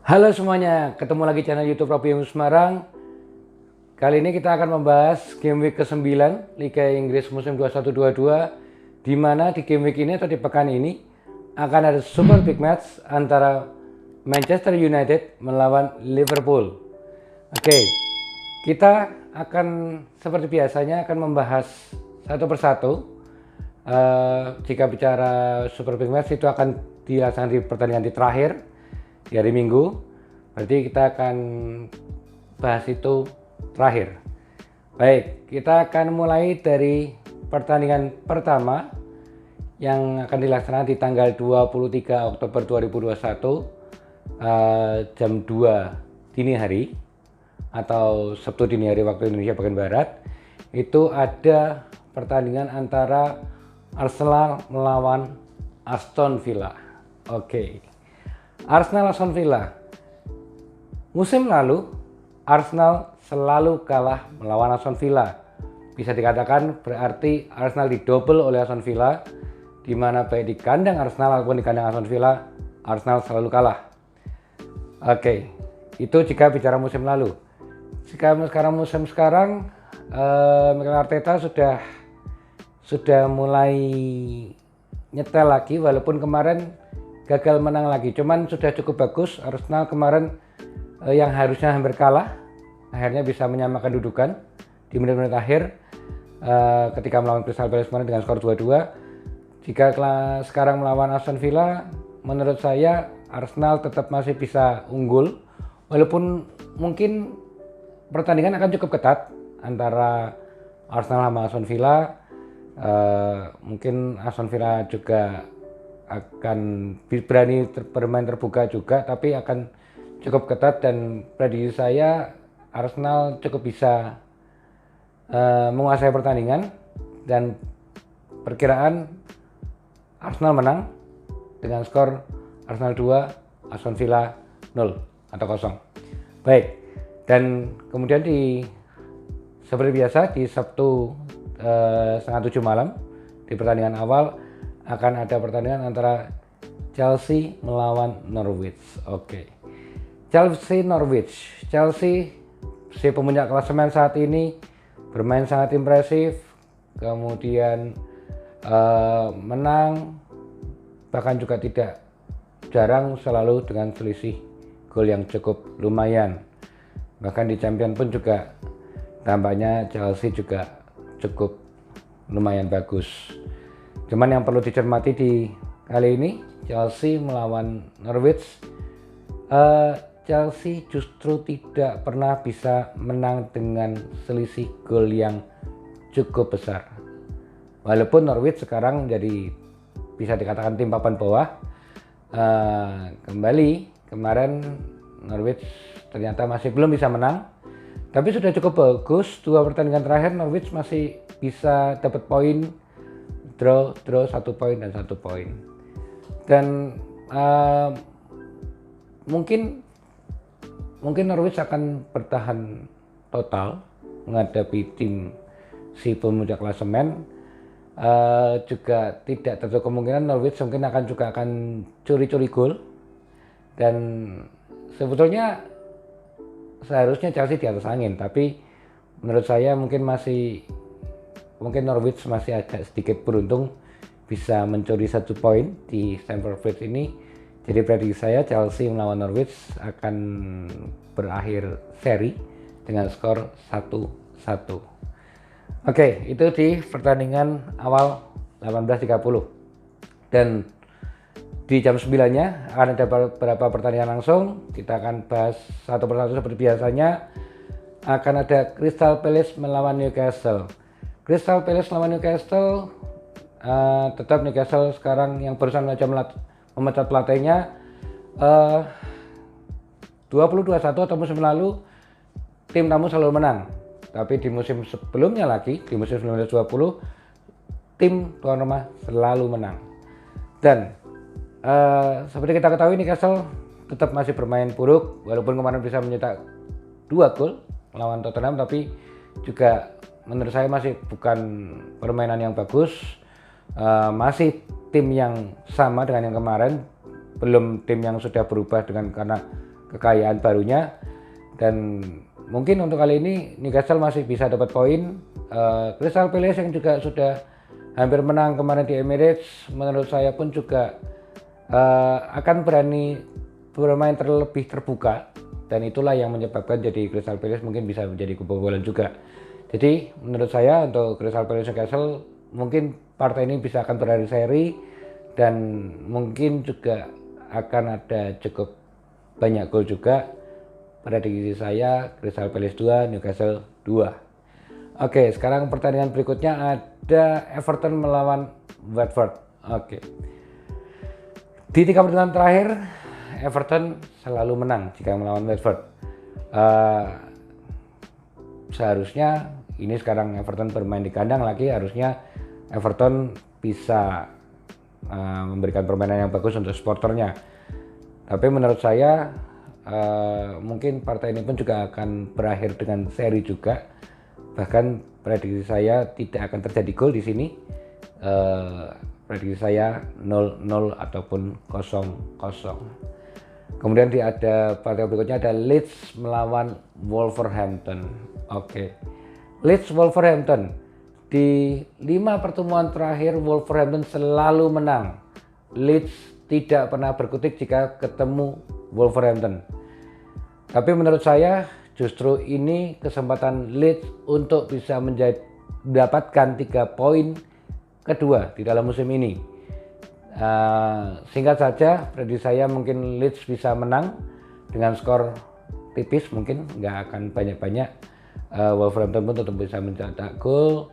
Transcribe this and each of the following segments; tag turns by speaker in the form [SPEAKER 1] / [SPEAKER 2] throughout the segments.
[SPEAKER 1] Halo semuanya, ketemu lagi channel YouTube Robium Semarang. Kali ini kita akan membahas game week ke-9 Liga Inggris musim 21-22, di mana di game week ini atau di pekan ini akan ada super big match antara Manchester United melawan Liverpool. Oke, kita akan seperti biasanya akan membahas satu persatu. Jika bicara super big match itu akan dilaksanakan di pertandingan di terakhir di hari Minggu, berarti kita akan bahas itu terakhir. Baik, kita akan mulai dari pertandingan pertama yang akan dilaksanakan di tanggal 23 Oktober 2021 jam 2 dini hari atau Sabtu dini hari waktu Indonesia bagian Barat. Itu ada pertandingan antara Arsenal melawan Aston Villa. Oke. Arsenal Aston Villa. Musim lalu Arsenal selalu kalah melawan Aston Villa. Bisa dikatakan berarti Arsenal didouble oleh Aston Villa, di mana baik di kandang Arsenal maupun di kandang Aston Villa Arsenal selalu kalah. Oke, itu jika bicara musim lalu. Jika sekarang musim sekarang, Mikel Arteta sudah mulai nyetel lagi, walaupun kemarin gagal menang lagi, cuman sudah cukup bagus. Arsenal kemarin yang harusnya hampir kalah akhirnya bisa menyamakan dudukan di menit-menit akhir ketika melawan Crystal Palace kemarin dengan skor 2-2. Jika sekarang melawan Aston Villa, menurut saya Arsenal tetap masih bisa unggul, walaupun mungkin pertandingan akan cukup ketat antara Arsenal sama Aston Villa. Mungkin Aston Villa juga akan berani bermain terbuka juga, tapi akan cukup ketat, dan prediksi saya Arsenal cukup bisa menguasai pertandingan, dan perkiraan Arsenal menang dengan skor Arsenal 2, Aston Villa 0 atau 0. Baik, dan kemudian seperti biasa di Sabtu setengah 7 malam di pertandingan awal akan ada pertandingan antara Chelsea melawan Norwich. Oke. Chelsea Norwich. Chelsea si pemuncak klasemen saat ini bermain sangat impresif, kemudian menang, bahkan juga tidak jarang selalu dengan selisih gol yang cukup lumayan. Bahkan di Champions pun juga tampaknya Chelsea juga cukup lumayan bagus. Cuman yang perlu dicermati di kali ini Chelsea melawan Norwich, Chelsea justru tidak pernah bisa menang dengan selisih gol yang cukup besar. Walaupun Norwich sekarang jadi bisa dikatakan tim papan bawah, kembali kemarin Norwich ternyata masih belum bisa menang, tapi sudah cukup bagus. 2 pertandingan terakhir Norwich masih bisa dapat poin, draw 1 poin dan 1 poin. Dan mungkin Norwich akan bertahan total menghadapi tim si pemuncak klasemen. Juga tidak tertutup kemungkinan Norwich mungkin akan curi-curi gol, dan sebetulnya seharusnya Chelsea di atas angin, tapi menurut saya mungkin Norwich masih agak sedikit beruntung bisa mencuri 1 poin di Stamford Bridge ini. Jadi prediksi saya Chelsea melawan Norwich akan berakhir seri dengan skor 1-1. Oke, itu di pertandingan awal 18.30. Dan di jam 9-nya akan ada beberapa pertandingan langsung. Kita akan bahas satu persatu seperti biasanya. Akan ada Crystal Palace melawan Newcastle. Crystal Palace melawan Newcastle, tetap Newcastle sekarang yang barusan memecat pelatihnya. 2021 atau musim lalu tim tamu selalu menang, tapi di musim sebelumnya lagi, di musim 1920 tim tuan rumah selalu menang. Dan seperti kita ketahui Newcastle tetap masih bermain buruk, walaupun kemarin bisa mencetak 2 gol melawan Tottenham, tapi juga menurut saya masih bukan permainan yang bagus. Masih tim yang sama dengan yang kemarin, belum tim yang sudah berubah karena kekayaan barunya. Dan mungkin untuk kali ini Newcastle masih bisa dapat poin. Crystal Palace yang juga sudah hampir menang kemarin di Emirates, menurut saya pun juga akan berani bermain terlebih terbuka, dan itulah yang menyebabkan jadi Crystal Palace mungkin bisa menjadi kebobolan juga. Jadi menurut saya untuk Crystal Palace Newcastle mungkin partai ini bisa akan berakhir seri, dan mungkin juga akan ada cukup banyak gol juga. Prediksi saya Crystal Palace 2, Newcastle 2. Oke, sekarang pertandingan berikutnya ada Everton melawan Watford. Oke. Di 3 pertandingan terakhir Everton selalu menang jika melawan Watford. Seharusnya ini sekarang Everton bermain di kandang lagi, harusnya Everton bisa memberikan permainan yang bagus untuk supporternya. Tapi menurut saya mungkin partai ini pun juga akan berakhir dengan seri juga. Bahkan prediksi saya tidak akan terjadi gol di sini. Prediksi saya 0-0 ataupun 0-0. Kemudian ada partai berikutnya ada Leeds melawan Wolverhampton. Oke. Leeds Wolverhampton. Di 5 pertemuan terakhir Wolverhampton selalu menang. Leeds tidak pernah berkutik jika ketemu Wolverhampton. Tapi menurut saya justru ini kesempatan Leeds untuk bisa mendapatkan 3 poin kedua di dalam musim ini. Singkat saja, prediksi saya mungkin Leeds bisa menang dengan skor tipis, mungkin nggak akan banyak-banyak. Wolverhampton pun tetap bisa mencetak gol.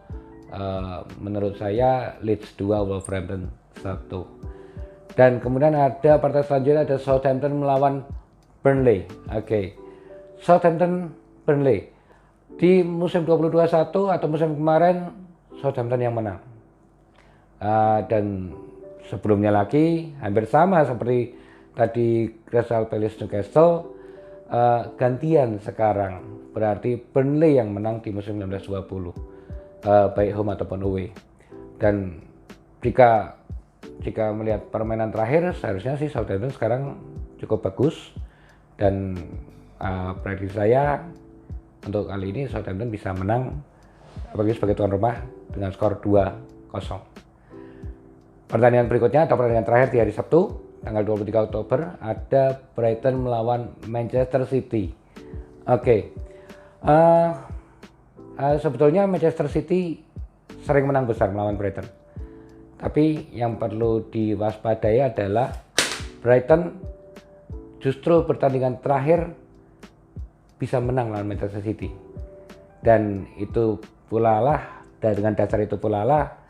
[SPEAKER 1] Menurut saya Leeds 2, Wolverhampton 1. Dan kemudian ada partai selanjutnya, ada Southampton melawan Burnley. Oke. Southampton Burnley. Di musim 2021 atau musim kemarin Southampton yang menang. Dan sebelumnya lagi hampir sama seperti tadi Crystal Palace Newcastle, gantian sekarang, berarti Burnley yang menang di musim 1920, baik home ataupun away. Dan jika melihat permainan terakhir, seharusnya sih Southampton sekarang cukup bagus, dan prediksi saya untuk kali ini Southampton bisa menang apalagi sebagai tuan rumah dengan skor 2-0. Pertandingan berikutnya atau pertandingan terakhir di hari Sabtu tanggal 23 Oktober ada Brighton melawan Manchester City. Oke. Sebetulnya Manchester City sering menang besar melawan Brighton. Tapi yang perlu diwaspadai adalah Brighton justru pertandingan terakhir bisa menang lawan Manchester City. Dan itu pula lah, dan dengan dasar itu pula lah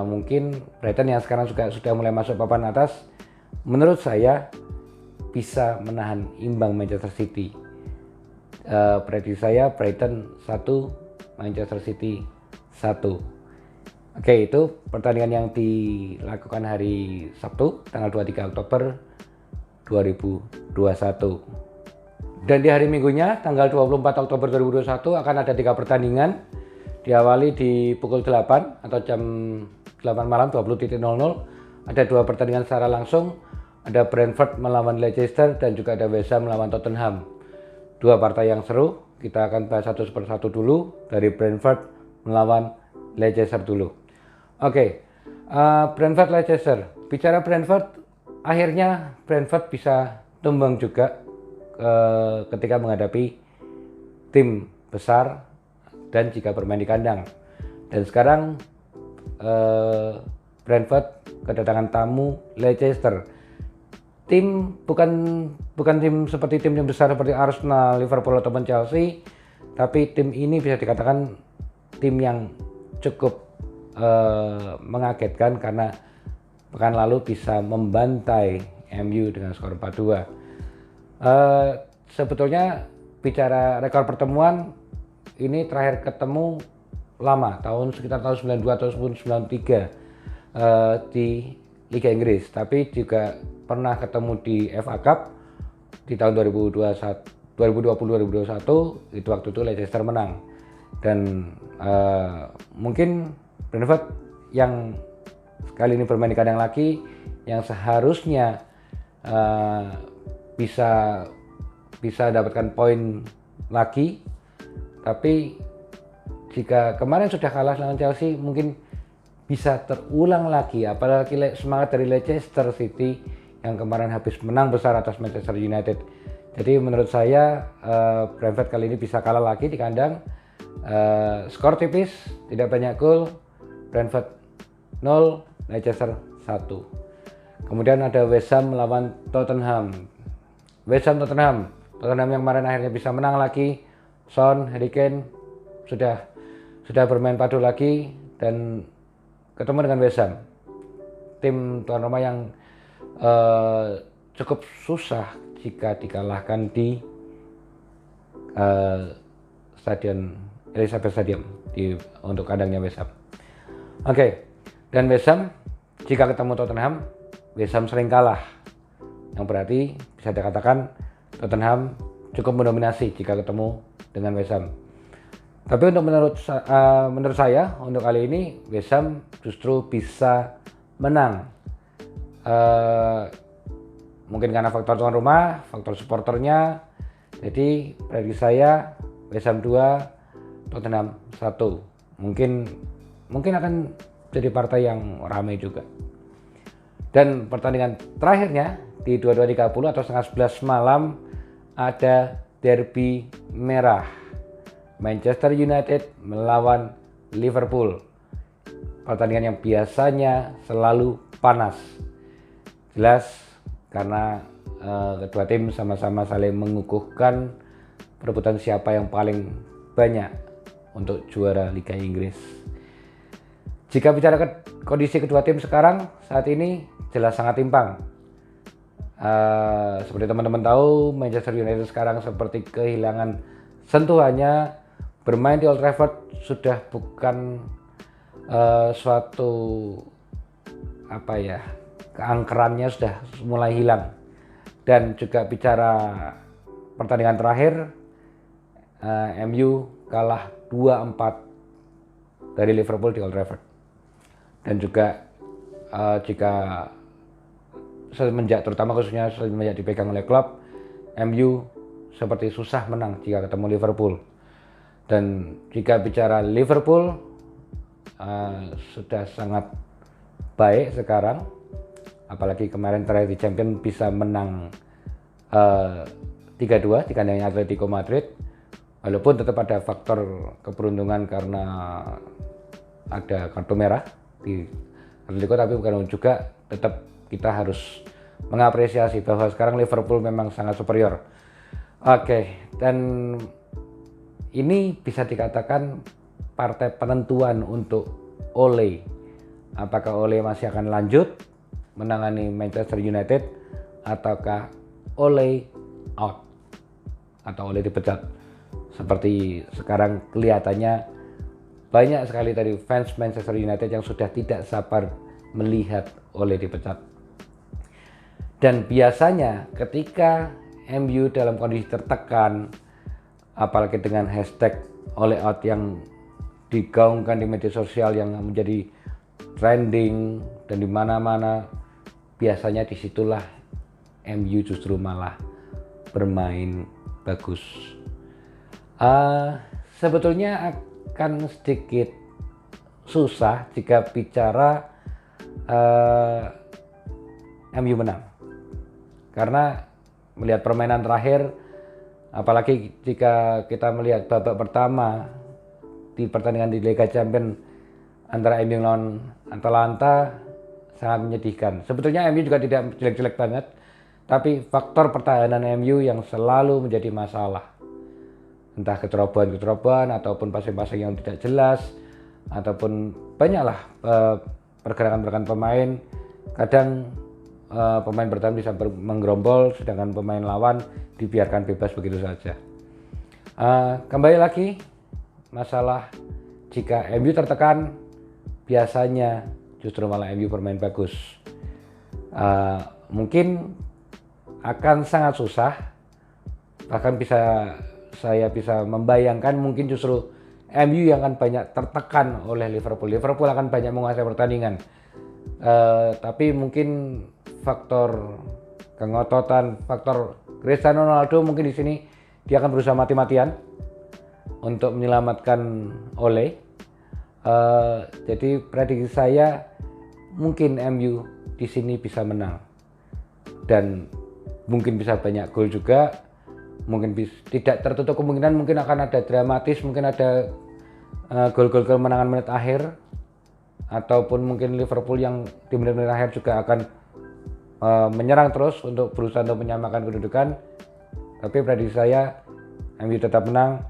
[SPEAKER 1] mungkin Brighton yang sekarang juga sudah mulai masuk papan atas, menurut saya bisa menahan imbang Manchester City. Prediksi saya Brighton 1, Manchester City 1. Oke, itu pertandingan yang dilakukan hari Sabtu tanggal 23 Oktober 2021. Dan di hari Minggunya tanggal 24 Oktober 2021 akan ada 3 pertandingan. Diawali di pukul 8 atau jam 8 malam 20.00. Ada 2 pertandingan secara langsung. Ada Brentford melawan Leicester dan juga ada West Ham melawan Tottenham. 2 partai yang seru. Kita akan bahas satu persatu dulu. Dari Brentford melawan Leicester dulu. Oke, Brentford Leicester. Bicara Brentford, akhirnya Brentford bisa tumbang juga ketika menghadapi tim besar dan jika bermain di kandang. Dan sekarang Brentford kedatangan tamu Leicester. Tim bukan tim seperti tim besar seperti Arsenal, Liverpool ataupun Chelsea, tapi tim ini bisa dikatakan tim yang cukup mengagetkan karena pekan lalu bisa membantai MU dengan skor 4-2. Sebetulnya bicara rekor pertemuan, ini terakhir ketemu lama, sekitar tahun 92 ataupun 93 di Liga Inggris, tapi juga pernah ketemu di FA Cup di tahun 2020-2021, itu waktu itu Leicester menang. Dan mungkin Brentford yang kali ini bermain di kandang lagi, yang seharusnya bisa bisa dapatkan poin lagi. Tapi jika kemarin sudah kalah dengan Chelsea, mungkin bisa terulang lagi, apalagi semangat dari Leicester City yang kemarin habis menang besar atas Manchester United. Jadi menurut saya Brentford kali ini bisa kalah lagi di kandang. Skor tipis, tidak banyak gol. Brentford 0, Leicester 1. Kemudian ada West Ham melawan Tottenham. Tottenham yang kemarin akhirnya bisa menang lagi. Son, Harry Kane sudah bermain padu lagi dan ketemu dengan West Ham, tim tuan rumah yang cukup susah jika dikalahkan di Stadion Elizabeth Stadium untuk kandangnya West Ham. Oke. Dan West Ham jika ketemu Tottenham, West Ham sering kalah, yang berarti bisa dikatakan Tottenham cukup mendominasi jika ketemu dengan West Ham. Tapi menurut saya untuk kali ini West Ham justru bisa menang. Mungkin karena faktor tuan rumah, faktor supporternya. Jadi prediksi saya West Ham 2, Tottenham 1. Mungkin akan jadi partai yang ramai juga. Dan pertandingan terakhirnya di 22.30 atau setengah 11 malam ada derby merah. Manchester United melawan Liverpool. Pertandingan yang biasanya selalu panas. Jelas karena kedua tim sama-sama saling mengukuhkan perebutan siapa yang paling banyak untuk juara Liga Inggris. Jika bicara kondisi kedua tim sekarang saat ini jelas sangat timpang. Seperti teman-teman tahu, Manchester United sekarang seperti kehilangan sentuhannya. Bermain di Old Trafford sudah bukan suatu keangkerannya sudah mulai hilang. Dan juga bicara pertandingan terakhir, MU kalah 2-4 dari Liverpool di Old Trafford. Dan juga jika terutama khususnya semenjak dipegang oleh klub, MU seperti susah menang jika ketemu Liverpool. Dan jika bicara Liverpool sudah sangat baik sekarang, apalagi kemarin terakhir di Champions bisa menang 3-2 di kandangnya Atletico Madrid, walaupun tetap ada faktor keberuntungan karena ada kartu merah di Atletico, tapi bukan juga tetap kita harus mengapresiasi bahwa sekarang Liverpool memang sangat superior. Oke, dan ini bisa dikatakan partai penentuan untuk Ole. Apakah Ole masih akan lanjut menangani Manchester United ataukah Ole out atau Ole dipecat? Seperti sekarang kelihatannya banyak sekali dari fans Manchester United yang sudah tidak sabar melihat Ole dipecat. Dan biasanya ketika MU dalam kondisi tertekan, apalagi dengan hashtag Ole out yang digaungkan di media sosial yang menjadi trending dan di mana-mana, biasanya disitulah MU justru malah bermain bagus. Sebetulnya akan sedikit susah jika bicara MU menang, karena melihat permainan terakhir, apalagi jika kita melihat babak pertama di pertandingan di Liga Champions antara MU lawan Atalanta, sangat menyedihkan. Sebetulnya MU juga tidak jelek-jelek banget, tapi faktor pertahanan MU yang selalu menjadi masalah. Entah kecerobohan ataupun passing-passing yang tidak jelas, ataupun banyaklah pergerakan-pergerakan pemain. Kadang pemain bertahan bisa menggerombol, sedangkan pemain lawan dibiarkan bebas begitu saja. Kembali lagi, masalah jika MU tertekan, biasanya justru malah MU bermain bagus. Mungkin akan sangat susah, bahkan saya bisa membayangkan mungkin justru MU yang akan banyak tertekan oleh Liverpool. Liverpool akan banyak menguasai pertandingan, tapi mungkin faktor kengototan, faktor Cristiano Ronaldo mungkin di sini dia akan berusaha mati-matian untuk menyelamatkan Ole. Jadi prediksi saya mungkin MU di sini bisa menang dan mungkin bisa banyak gol juga. Mungkin tidak tertutup kemungkinan mungkin akan ada dramatis, mungkin ada gol-gol kemenangan menit akhir, ataupun mungkin Liverpool yang di menit-menit akhir juga akan menyerang terus untuk berusaha untuk menyamakan kedudukan. Tapi prediksi saya MU tetap menang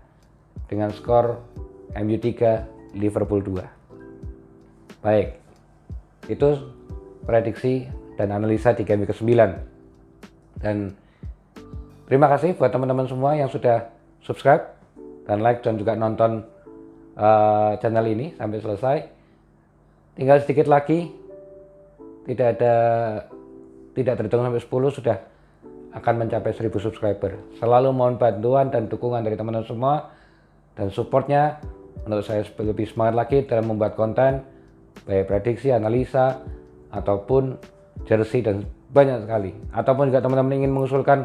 [SPEAKER 1] dengan skor MU 3 Liverpool 2. Baik, itu prediksi dan analisa di game ke-9. Dan terima kasih buat teman-teman semua yang sudah subscribe dan like dan juga nonton channel ini sampai selesai. Tinggal sedikit lagi, tidak terhitung sampai 10 sudah akan mencapai 1000 subscriber. Selalu mohon bantuan dan dukungan dari teman-teman semua dan supportnya untuk saya lebih semangat lagi dalam membuat konten, baik prediksi, analisa, ataupun jersey dan banyak sekali. Ataupun juga teman-teman ingin mengusulkan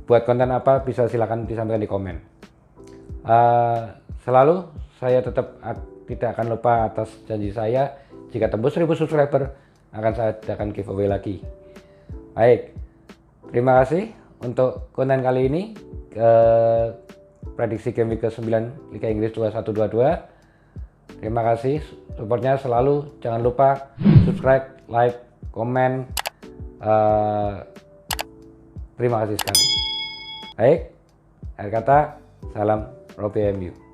[SPEAKER 1] buat konten apa, bisa silakan disampaikan di komen. Selalu saya tetap tidak akan lupa atas janji saya, jika tembus 1000 subscriber akan saya adakan giveaway lagi. Baik, terima kasih untuk konten kali ini, prediksi game week ke-9 Liga Inggris 21-22. Terima kasih supportnya selalu, jangan lupa subscribe, like, komen. Terima kasih sekali. Baik, akhir kata, salam Robi MU.